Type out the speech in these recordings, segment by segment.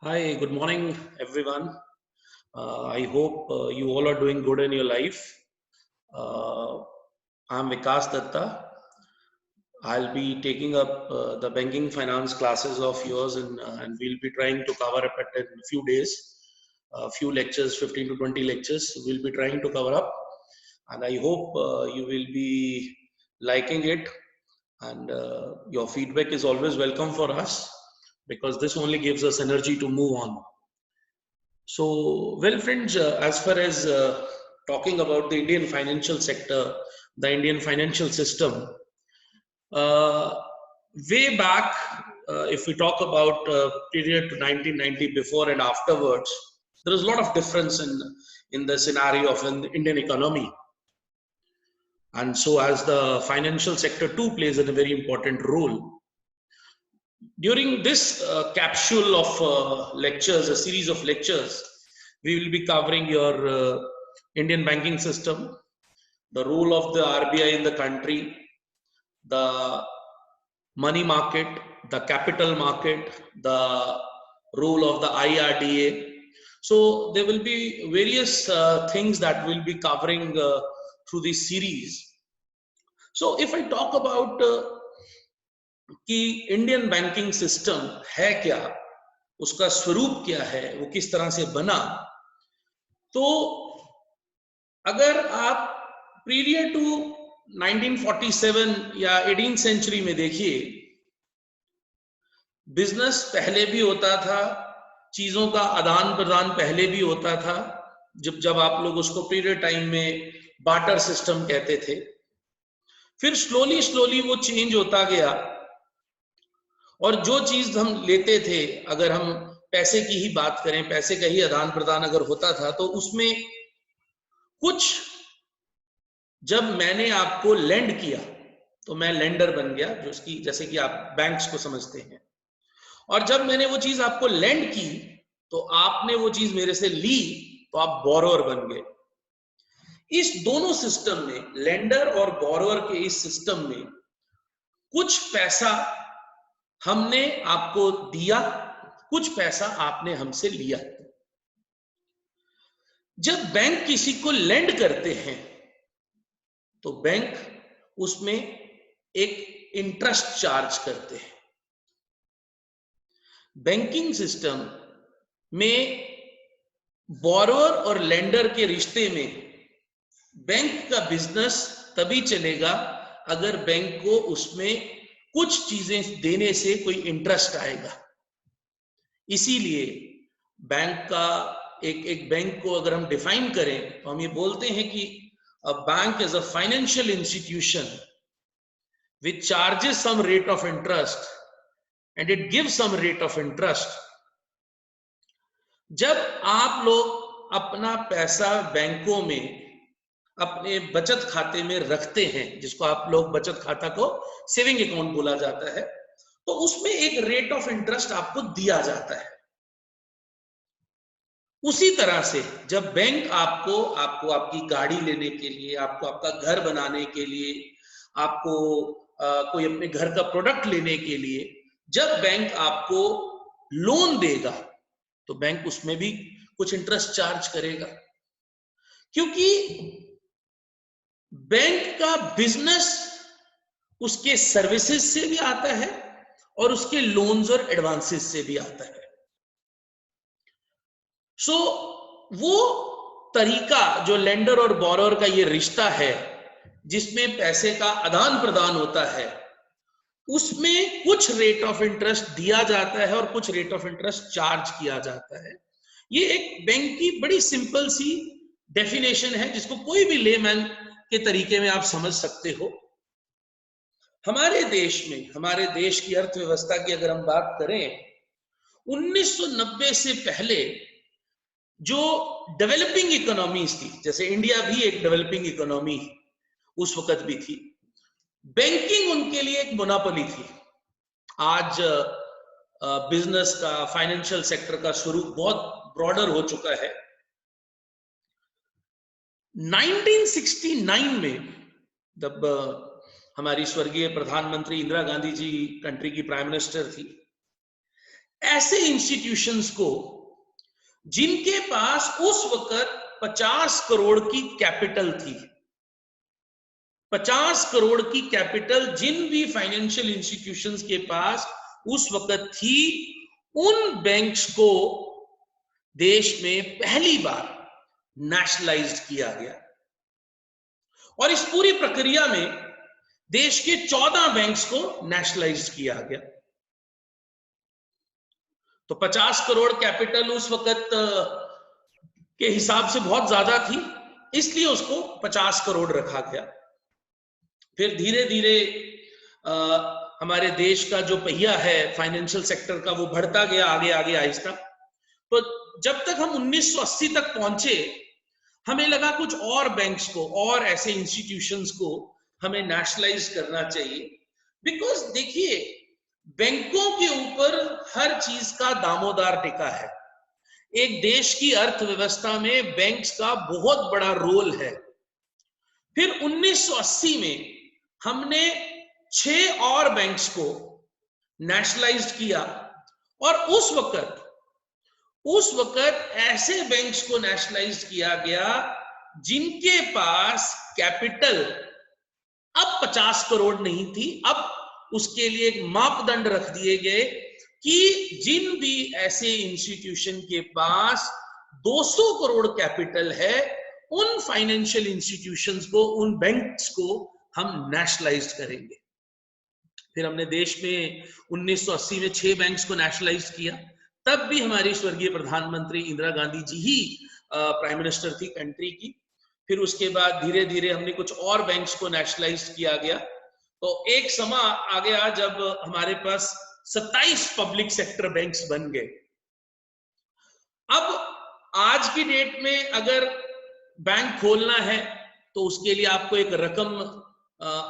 Hi, good morning, everyone. I hope you all are doing good in your life. Uh, I'm Vikas Datta. I'll be taking up the banking finance classes of yours, and we'll be trying to cover up it in a few days. A few lectures, 15 to 20 lectures, we'll be trying to cover up. And I hope you will be liking it. And your feedback is always welcome for us because this only gives us energy to move on. So, well, friends, as far as talking about the Indian financial sector, the Indian financial system, uh, way back, if we talk about period to 1990, before and afterwards, there is a lot of difference in the scenario of an Indian economy. And so, as the financial sector too plays a very important role. During this capsule of lectures, a series of lectures, we will be covering your Indian banking system, the role of the RBI in the country, the money market, the capital market, the role of the IRDA. So there will be various things that we'll be covering through this series. So if I talk about कि Indian banking system है क्या, उसका स्वरूप क्या है, वो किस तरह से बना, तो अगर आप पीरियड टू 1947 या 18th सेंचुरी में देखिए, बिजनेस पहले भी होता था, चीजों का आदान प्रदान पहले भी होता था, जब आप लोग उसको पीरियड टाइम में बार्टर सिस्टम कहते थे, फिर स्लोली स्लोली वो चेंज होता गया और जो चीज हम लेते थे, अगर हम पैसे की ही बात करें, पैसे का ही आदान प्रदान अगर होता था, तो उसमें कुछ, जब मैंने आपको लेंड किया तो मैं लेंडर बन गया, जो उसकी, जैसे कि आप बैंक्स को समझते हैं, और जब मैंने वो चीज आपको लेंड की तो आपने वो चीज मेरे से ली तो आप बोरोअर बन गए। इस दोनों सिस्टम में, लेंडर और बोरोअर के इस सिस्टम में, कुछ पैसा हमने आपको दिया, कुछ पैसा आपने हमसे लिया। जब बैंक किसी को लेंड करते हैं तो बैंक उसमें एक इंटरेस्ट चार्ज करते हैं। बैंकिंग सिस्टम में बोरोअर और लेंडर के रिश्ते में बैंक का बिजनेस तभी चलेगा अगर बैंक को उसमें कुछ चीजें देने से कोई इंटरेस्ट आएगा। इसीलिए बैंक का एक बैंक को अगर हम डिफाइन करें तो हम ये बोलते हैं कि a bank is a financial institution which charges some rate of interest and it gives some rate of interest. जब आप लोग अपना पैसा बैंकों में अपने बचत खाते में रखते हैं, जिसको आप लोग बचत खाता को सेविंग अकाउंट बोला जाता है, तो उसमें एक रेट ऑफ इंटरेस्ट आपको दिया जाता है। उसी तरह से जब बैंक आपको आपकी गाड़ी लेने के लिए, आपको आपका घर बनाने के लिए, आपको कोई अपने घर का प्रोडक्ट लेने के लिए, जब बैंक आपको लोन देगा तो बैंक उसमें भी कुछ इंटरेस्ट चार्ज करेगा, क्योंकि बैंक का बिजनेस उसके सर्विसेज से भी आता है और उसके लोन्स और एडवांसेस से भी आता है। सो वो तरीका जो लेंडर और बोरोअर का ये रिश्ता है, जिसमें पैसे का आदान प्रदान होता है, उसमें कुछ रेट ऑफ इंटरेस्ट दिया जाता है और कुछ रेट ऑफ इंटरेस्ट चार्ज किया जाता है। ये एक बैंक की बड़ी सिंपल सी डेफिनेशन है, जिसको कोई भी लेमैन के तरीके में आप समझ सकते हो। हमारे देश में, हमारे देश की अर्थव्यवस्था की अगर हम बात करें, 1990 से पहले जो डेवलपिंग इकोनॉमीज थी, जैसे इंडिया भी एक डेवलपिंग इकोनॉमी उस वक्त भी थी, बैंकिंग उनके लिए एक मोनोपोली थी। आज बिजनेस का, फाइनेंशियल सेक्टर का स्वरूप बहुत ब्रॉडर हो चुका है। 1969 में जब हमारी स्वर्गीय प्रधानमंत्री इंदिरा गांधी जी कंट्री की प्राइम मिनिस्टर थी, ऐसे इंस्टीट्यूशंस को जिनके पास उस वक्त 50 करोड़ की कैपिटल थी, 50 करोड़ की कैपिटल जिन भी फाइनेंशियल इंस्टीट्यूशंस के पास उस वक्त थी, उन बैंक्स को देश में पहली बार नेशनलाइज्ड किया गया। और इस पूरी प्रक्रिया में देश के 14 बैंक्स को नेशनलाइज्ड किया गया। तो 50 करोड़ कैपिटल उस वक्त के हिसाब से बहुत ज्यादा थी, इसलिए उसको 50 करोड़ रखा गया। फिर धीरे धीरे हमारे देश का जो पहिया है फाइनेंशियल सेक्टर का, वो बढ़ता गया आगे आगे आहिस्ता। तो जब तक हम 1980 तक पहुंचे, हमें लगा कुछ और बैंक्स को और ऐसे इंस्टीट्यूशंस को हमें नेशनलाइज करना चाहिए। बिकॉज देखिए, बैंकों के ऊपर हर चीज का दामोदार टिका है। एक देश की अर्थव्यवस्था में बैंक्स का बहुत बड़ा रोल है। फिर 1980 में हमने 6 और बैंक्स को नेशनलाइज किया, और उस वक्त ऐसे बैंक्स को नेशनलाइज किया गया जिनके पास कैपिटल अब 50 करोड़ नहीं थी। अब उसके लिए एक मापदंड रख दिए गए कि जिन भी ऐसे इंस्टीट्यूशन के पास 200 करोड़ कैपिटल है, उन फाइनेंशियल इंस्टीट्यूशंस को, उन बैंक्स को हम नेशनलाइज करेंगे। फिर हमने देश में 1980 में 6 बैंक्स को नेशनलाइज किया। तब भी हमारी स्वर्गीय प्रधानमंत्री इंदिरा गांधी जी ही प्राइम मिनिस्टर थी कंट्री की। फिर उसके बाद धीरे धीरे हमने कुछ और बैंक्स को नेशनलाइज किया गया। तो एक समय आ गया जब हमारे पास 27 पब्लिक सेक्टर बैंक्स बन गए। अब आज की डेट में अगर बैंक खोलना है तो उसके लिए आपको एक रकम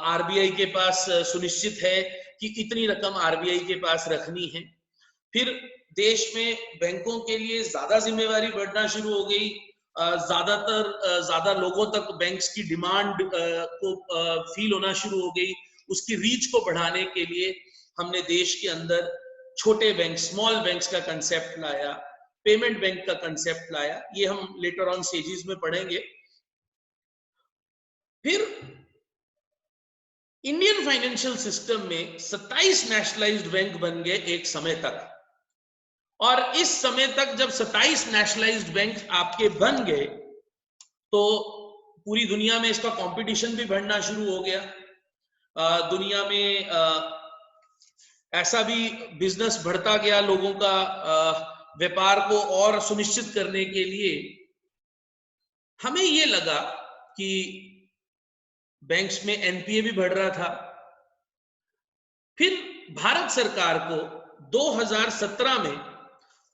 आरबीआई के पास सुनिश्चित है कि इतनी रकम आरबीआई के पास रखनी है। फिर देश में बैंकों के लिए ज्यादा जिम्मेवारी बढ़ना शुरू हो गई। ज्यादा लोगों तक बैंक्स की डिमांड को फील होना शुरू हो गई। उसकी रीच को बढ़ाने के लिए हमने देश के अंदर छोटे बैंक, स्मॉल बैंक्स का कंसेप्ट लाया, पेमेंट बैंक का कंसेप्ट लाया। ये हम लेटर ऑन स्टेजेस में पढ़ेंगे। फिर इंडियन फाइनेंशियल सिस्टम में 27 नेशनलाइज्ड बैंक बन गए एक समय तक। और इस समय तक जब 27 नेशनलाइज्ड बैंक आपके बन गए, तो पूरी दुनिया में इसका कंपटीशन भी बढ़ना शुरू हो गया। दुनिया में ऐसा भी बिजनेस बढ़ता गया लोगों का, व्यापार को और सुनिश्चित करने के लिए हमें ये लगा कि बैंक्स में एनपीए भी बढ़ रहा था। फिर भारत सरकार को 2017 में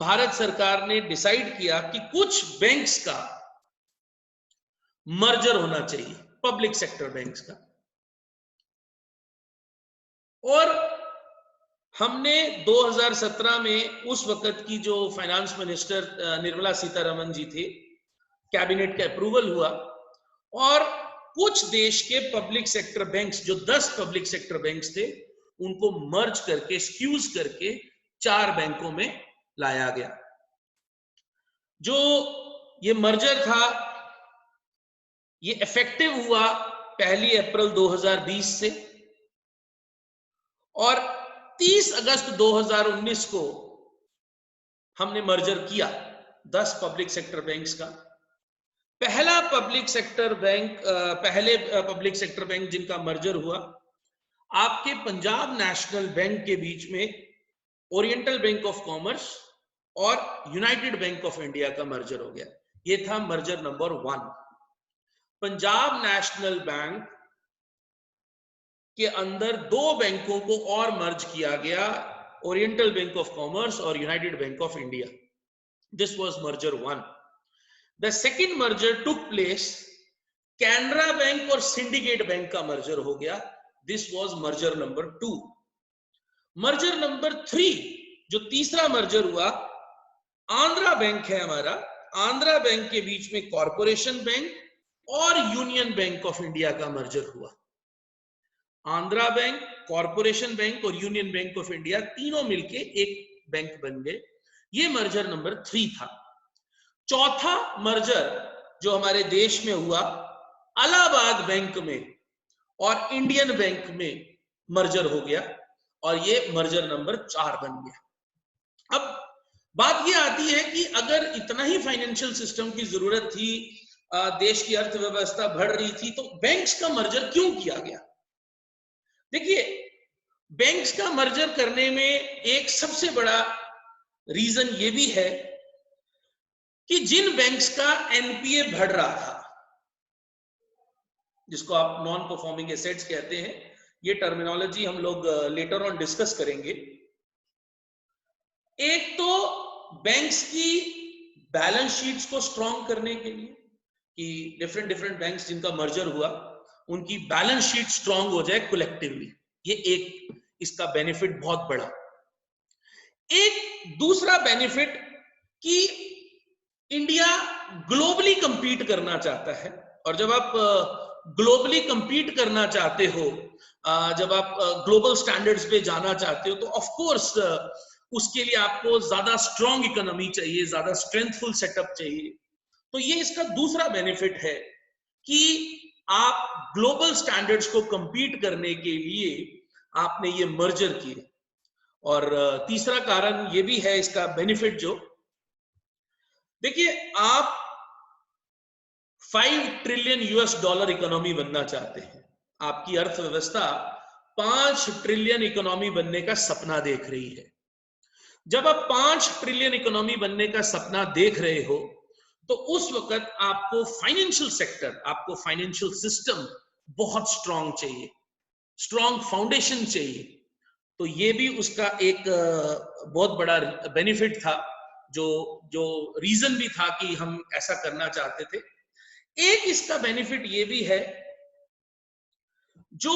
भारत सरकार ने डिसाइड किया कि कुछ बैंक्स का मर्जर होना चाहिए, पब्लिक सेक्टर बैंक्स का। और हमने 2017 में उस वक्त की जो फाइनेंस मिनिस्टर निर्मला सीतारमण जी थे, कैबिनेट का अप्रूवल हुआ और कुछ देश के पब्लिक सेक्टर बैंक्स, जो 10 पब्लिक सेक्टर बैंक्स थे, उनको मर्ज करके, स्क्यूज करके 4 बैंकों में लाया गया। जो ये मर्जर था, ये इफेक्टिव हुआ 1 अप्रैल 2020 से, और 30 अगस्त 2019 को हमने मर्जर किया 10 पब्लिक सेक्टर बैंक्स का। पहले पब्लिक सेक्टर बैंक जिनका मर्जर हुआ, आपके पंजाब नेशनल बैंक के बीच में ओरिएंटल बैंक ऑफ कॉमर्स और यूनाइटेड बैंक ऑफ इंडिया का मर्जर हो गया। ये था merger number 1। Punjab national bank के अंदर 2 बैंकों को और मर्ज किया गया, ओरिएंटल बैंक ऑफ कॉमर्स और United bank of India. This was merger 1। The second merger took place, Canara bank और सिंडिकेट बैंक का मर्जर हो गया। This was merger number 2। Merger number 3, जो तीसरा मर्जर हुआ, आंध्रा बैंक है हमारा। आंध्रा बैंक के बीच में कॉरपोरेशन बैंक और यूनियन बैंक ऑफ इंडिया का मर्जर हुआ। आंध्रा बैंक, कॉरपोरेशन बैंक और यूनियन बैंक ऑफ इंडिया तीनों मिलके एक बैंक बन गए। ये मर्जर नंबर 3 था। चौथा मर्जर जो हमारे देश में हुआ, इलाहाबाद बैंक में और इंडियन बैंक में मर्जर हो गया और ये मर्जर नंबर 4 बन गया। अब बात ये आती है कि अगर इतना ही फाइनेंशियल सिस्टम की जरूरत थी, देश की अर्थव्यवस्था बढ़ रही थी, तो बैंक्स का मर्जर क्यों किया गया? देखिए, बैंक्स का मर्जर करने में एक सबसे बड़ा रीजन ये भी है कि जिन बैंक्स का एनपीए बढ़ रहा था, जिसको आप नॉन परफॉर्मिंग एसेट्स कहते हैं, ये टर्मिनोलॉजी हम लोग लेटर ऑन डिस्कस करेंगे। एक तो बैंक्स की बैलेंस शीट्स को स्ट्रॉन्ग करने के लिए कि डिफरेंट बैंक्स जिनका मर्जर हुआ उनकी बैलेंस शीट स्ट्रॉन्ग हो जाए कलेक्टिवली, ये एक इसका बेनिफिट बहुत बड़ा। एक दूसरा बेनिफिट कि इंडिया ग्लोबली कंपीट करना चाहता है, और जब आप ग्लोबली कंपीट करना चाहते हो, जब आप ग्लोबल स्टैंडर्ड्स पे जाना चाहते हो, तो ऑफ कोर्स उसके लिए आपको ज्यादा स्ट्रॉन्ग इकोनॉमी चाहिए, ज्यादा स्ट्रेंथफुल सेटअप चाहिए। तो ये इसका दूसरा बेनिफिट है कि आप ग्लोबल स्टैंडर्ड्स को कंपीट करने के लिए आपने ये मर्जर किए। और तीसरा कारण ये भी है इसका बेनिफिट, जो देखिए, आप 5 ट्रिलियन US$ इकोनॉमी बनना चाहते हैं, आपकी अर्थव्यवस्था 5 ट्रिलियन इकोनॉमी बनने का सपना देख रही है। जब आप 5 ट्रिलियन इकोनॉमी बनने का सपना देख रहे हो, तो उस वक्त आपको फाइनेंशियल सेक्टर, आपको फाइनेंशियल सिस्टम बहुत स्ट्रांग चाहिए, स्ट्रांग फाउंडेशन चाहिए। तो ये भी उसका एक बहुत बड़ा बेनिफिट था, जो रीजन भी था कि हम ऐसा करना चाहते थे। एक इसका बेनिफिट ये भी है, जो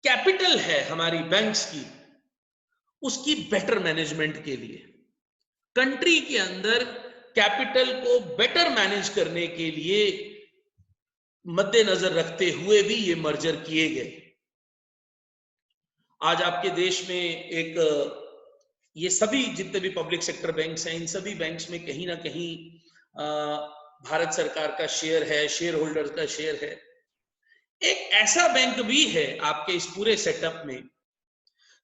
कैपिटल है हमारी बैंक्स की, उसकी बेटर मैनेजमेंट के लिए, कंट्री के अंदर कैपिटल को बेटर मैनेज करने के लिए मद्देनजर रखते हुए भी ये मर्जर किए गए। आज आपके देश में एक ये सभी जितने भी पब्लिक सेक्टर बैंक्स हैं, इन सभी बैंक्स में कहीं ना कहीं भारत सरकार का शेयर है, शेयर होल्डर्स का शेयर है। एक ऐसा बैंक भी है आपके इस पूरे सेटअप में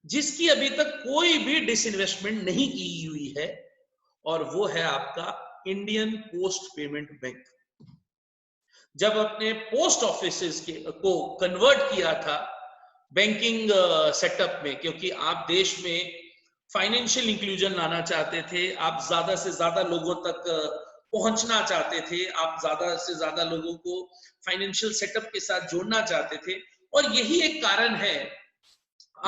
जिसकी अभी तक कोई भी डिसइन्वेस्टमेंट नहीं की हुई है, और वो है आपका इंडियन पोस्ट पेमेंट बैंक। जब अपने पोस्ट ऑफिसेस को कन्वर्ट किया था बैंकिंग सेटअप में, क्योंकि आप देश में फाइनेंशियल इंक्लूजन लाना चाहते थे, आप ज्यादा से ज्यादा लोगों तक पहुंचना चाहते थे, आप ज्यादा से ज्यादा लोगों को फाइनेंशियल सेटअप के साथ जोड़ना चाहते थे, और यही एक कारण है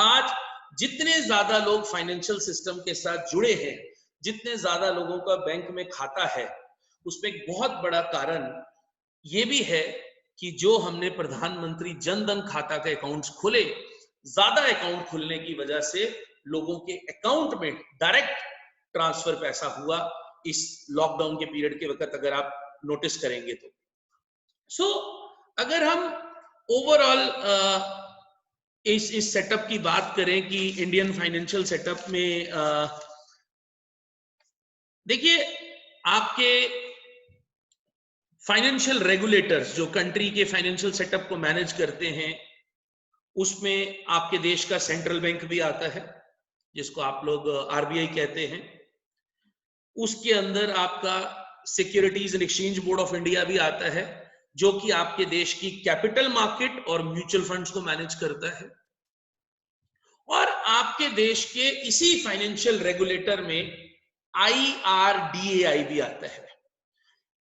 आज जितने ज्यादा लोग फाइनेंशियल सिस्टम के साथ जुड़े हैं, जितने ज्यादा लोगों का बैंक में खाता है, उसमें एक बहुत बड़ा कारण ये भी है कि जो हमने प्रधानमंत्री जनधन खाता के अकाउंट्स खोले, ज्यादा अकाउंट खुलने की वजह से लोगों के अकाउंट में डायरेक्ट ट्रांसफर पैसा हुआ इस लॉकडाउन के पीरियड के वक्त, अगर आप नोटिस करेंगे तो। सो अगर हम ओवरऑल इस सेटअप की बात करें कि इंडियन फाइनेंशियल सेटअप में देखिए, आपके फाइनेंशियल रेगुलेटर्स जो कंट्री के फाइनेंशियल सेटअप को मैनेज करते हैं, उसमें आपके देश का सेंट्रल बैंक भी आता है, जिसको आप लोग RBI कहते हैं। उसके अंदर आपका securities and exchange board of India भी आता है, जो कि आपके देश की कैपिटल मार्केट और म्यूचुअल फंड्स को मैनेज करता है। और आपके देश के इसी फाइनेंशियल रेगुलेटर में IRDAI भी आता है,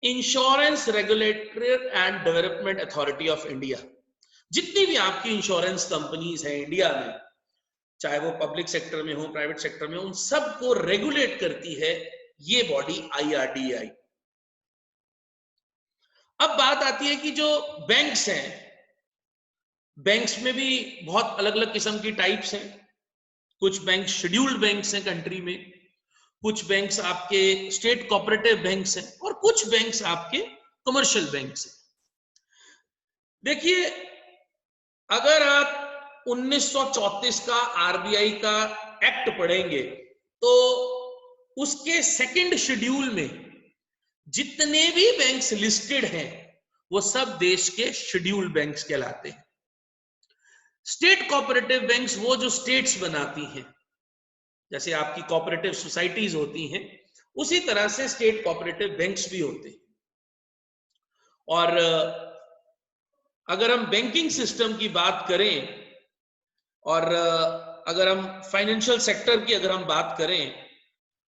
insurance regulatory and development authority of India. जितनी भी आपकी इंश्योरेंस कंपनीज हैं इंडिया में, चाहे वो पब्लिक सेक्टर में हो, प्राइवेट सेक्टर में, उन सबको रेगुलेट करती है ये बॉडी IRDAI। अब बात आती है कि जो बैंक्स हैं, बैंक्स में भी बहुत अलग अलग किस्म की टाइप्स हैं। कुछ बैंक शेड्यूल्ड बैंक्स हैं कंट्री में, कुछ बैंक्स आपके स्टेट कोऑपरेटिव बैंक्स हैं, और कुछ बैंक्स आपके कमर्शियल बैंक्स हैं। देखिए, अगर आप 1934 का RBI का एक्ट पढ़ेंगे, तो उसके सेकंड शेड्यूल में जितने भी बैंक्स लिस्टेड हैं वो सब देश के शेड्यूल बैंक्स कहलाते हैं। स्टेट कोऑपरेटिव बैंक्स वो जो स्टेट्स बनाती हैं, जैसे आपकी कोऑपरेटिव सोसाइटीज होती हैं, उसी तरह से स्टेट कोऑपरेटिव बैंक्स भी होते हैं। और अगर हम बैंकिंग सिस्टम की बात करें और अगर हम फाइनेंशियल सेक्टर की अगर हम बात करें,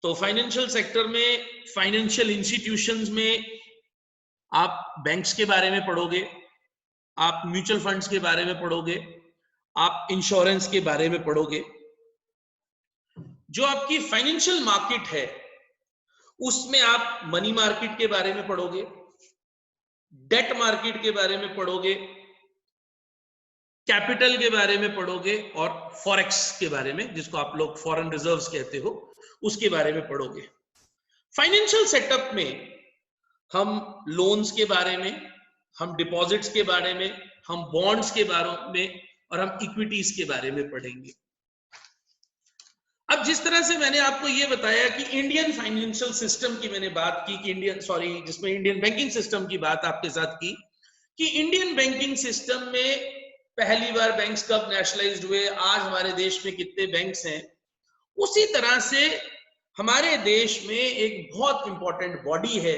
तो फाइनेंशियल सेक्टर में फाइनेंशियल इंस्टीट्यूशंस में आप बैंक्स के बारे में पढ़ोगे, आप म्यूचुअल फंड्स के बारे में पढ़ोगे, आप इंश्योरेंस के बारे में पढ़ोगे। जो आपकी फाइनेंशियल मार्केट है उसमें आप मनी मार्केट के बारे में पढ़ोगे, डेट मार्केट के बारे में पढ़ोगे, कैपिटल के बारे में पढ़ोगे और फॉरेक्स के बारे में, जिसको आप लोग फॉरेन रिजर्व्स कहते हो, उसके बारे में पढ़ोगे। फाइनेंशियल सेटअप में हम लोन्स के बारे में, हम डिपॉजिट्स के बारे में, हम बॉन्ड्स के बारे में और हम इक्विटीज के बारे में पढ़ेंगे। अब जिस तरह से मैंने आपको यह बताया कि इंडियन फाइनेंशियल सिस्टम की मैंने बात की कि जिसमें इंडियन बैंकिंग सिस्टम की बात आपके साथ की कि इंडियन बैंकिंग सिस्टम में पहली बार बैंक्स कब नेशनलाइज्ड हुए, आज हमारे देश में कितने बैंक्स हैं, उसी तरह से हमारे देश में एक बहुत इंपॉर्टेंट बॉडी है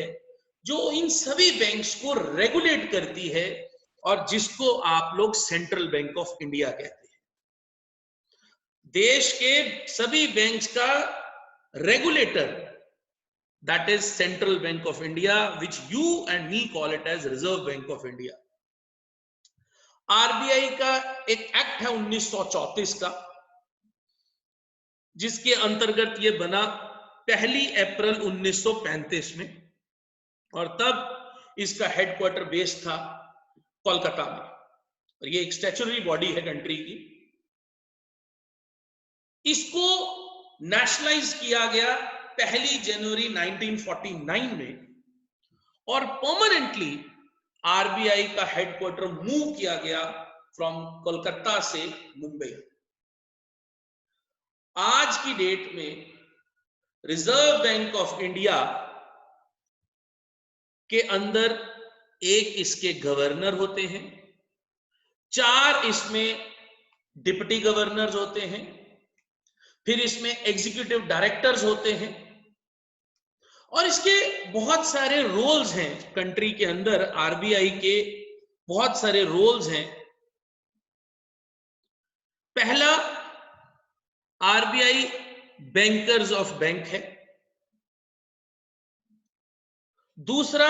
जो इन सभी बैंक्स को रेगुलेट करती है और जिसको आप लोग सेंट्रल बैंक ऑफ इंडिया कहते हैं। देश के सभी बैंक्स का regulator, that is central bank of India, which you and me call it as Reserve Bank of India. RBI का एक एक्ट है 1934 का, जिसके अंतर्गत ये बना 1 अप्रैल 1935 में, और तब इसका हेडक्वार्टर बेस था कोलकाता में, और ये एक स्टैट्यूटरी बॉडी है कंट्री की। इसको नेशनलाइज किया गया 1 जनवरी 1949 में, और परमानेंटली आरबीआई का हेडक्वार्टर मूव किया गया फ्रॉम कोलकाता से मुंबई। आज की डेट में रिजर्व बैंक ऑफ इंडिया के अंदर एक इसके गवर्नर होते हैं, 4 इसमें डिप्टी गवर्नर्स होते हैं, फिर इसमें एग्जीक्यूटिव डायरेक्टर्स होते हैं, और इसके बहुत सारे रोल्स हैं। कंट्री के अंदर आरबीआई के बहुत सारे रोल्स हैं। पहला, आरबीआई बैंकर्स ऑफ बैंक है। दूसरा,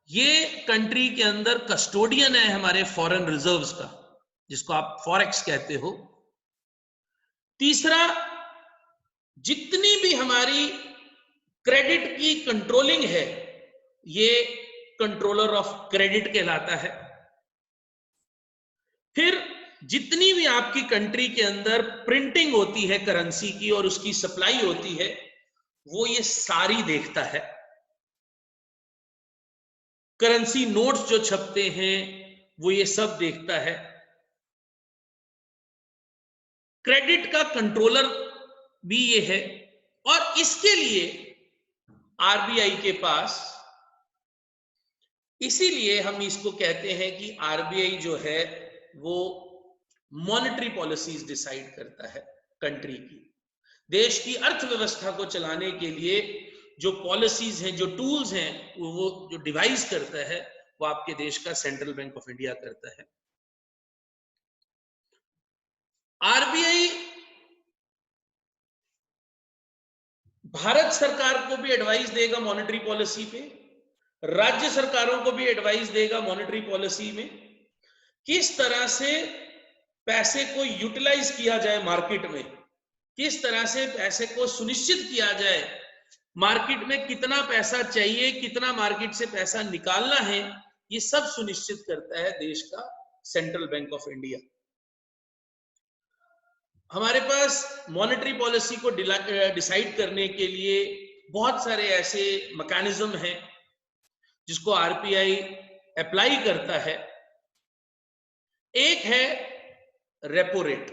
ये कंट्री के अंदर कस्टोडियन है हमारे फॉरेन रिजर्व्स का, जिसको आप फॉरेक्स कहते हो। तीसरा, जितनी भी हमारी क्रेडिट की कंट्रोलिंग है, ये कंट्रोलर ऑफ क्रेडिट कहलाता है। फिर जितनी भी आपकी कंट्री के अंदर प्रिंटिंग होती है करेंसी की और उसकी सप्लाई होती है, वो ये सारी देखता है। करेंसी नोट्स जो छपते हैं वो ये सब देखता है। क्रेडिट का कंट्रोलर भी ये है, और इसके लिए आरबीआई के पास, इसीलिए हम इसको कहते हैं कि आरबीआई जो है वो मॉनेटरी पॉलिसीज डिसाइड करता है कंट्री की। देश की अर्थव्यवस्था को चलाने के लिए जो पॉलिसीज हैं, जो टूल्स हैं, वो जो डिवाइस करता है वो आपके देश का सेंट्रल बैंक ऑफ इंडिया करता है। आरबीआई भारत सरकार को भी एडवाइस देगा मॉनेटरी पॉलिसी पे, राज्य सरकारों को भी एडवाइस देगा मॉनेटरी पॉलिसी में, किस तरह से पैसे को यूटिलाइज किया जाए मार्केट में, किस तरह से पैसे को सुनिश्चित किया जाए, मार्केट में कितना पैसा चाहिए, कितना मार्केट से पैसा निकालना है, ये सब सुनिश्चित करता है देश का सेंट्रल बैंक ऑफ इंडिया। हमारे पास मॉनेटरी पॉलिसी को डिसाइड करने के लिए बहुत सारे ऐसे मैकेनिज्म हैं जिसको आरबीआई अप्लाई करता है। एक है रेपो रेट,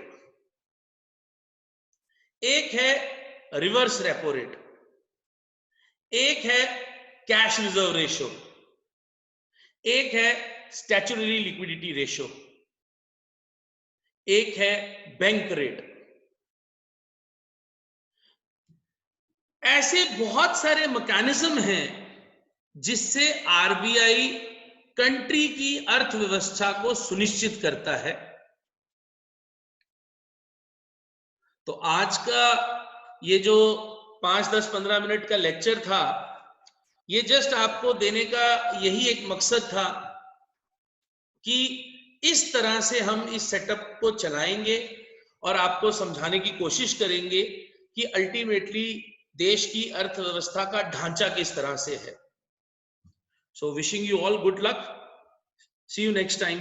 एक है रिवर्स रेपो रेट, एक है कैश रिजर्व रेशो, एक है स्टैट्यूटरी लिक्विडिटी रेशो, एक है बैंक रेट। ऐसे बहुत सारे मैकेनिज्म हैं जिससे आरबीआई कंट्री की अर्थव्यवस्था को सुनिश्चित करता है। तो आज का ये जो 5, 10, 15 मिनट का लेक्चर था, ये जस्ट आपको देने का यही एक मकसद था कि इस तरह से हम इस सेटअप को चलाएंगे और आपको समझाने की कोशिश करेंगे कि अल्टीमेटली देश की अर्थव्यवस्था का ढांचा किस तरह से है। So wishing you all good luck, see you next time.